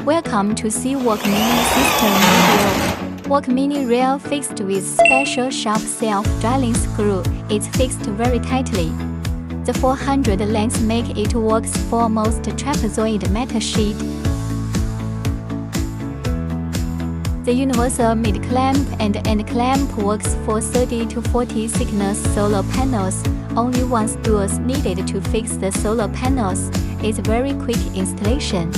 Welcome to see WOCHN Mini System video. WOCHN Mini Rail fixed with special sharp self-drilling screw. It's fixed very tightly. The 400 lengths make it works for most trapezoid metal sheet. The universal mid-clamp and end clamp works for 30 to 40 thickness solar panels. Only one spool needed to fix the solar panels. It's very quick installation.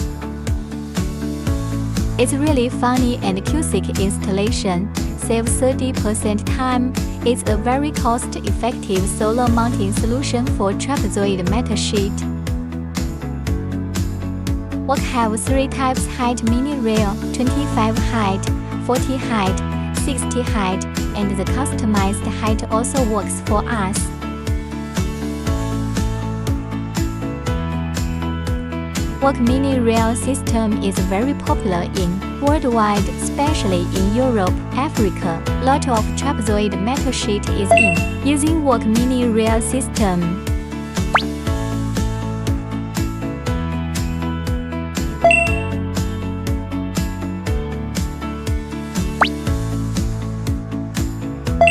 It's really funny and quick installation, saves 30% time. It's a very cost-effective solar mounting solution for trapezoid metal sheet. WOCHN have 3 types height mini rail: 25 height, 40 height, 60 height, and the customized height also works for us. WOCHN Mini Rail system is very popular in worldwide, especially in Europe, Africa. Lot of trapezoid metal sheet is in using WOCHN Mini Rail system.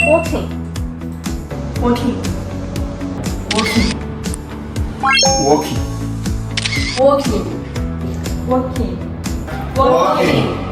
WOCHN, WOCHN, WOCHN, WOCHN, WOCHN, WOCHN.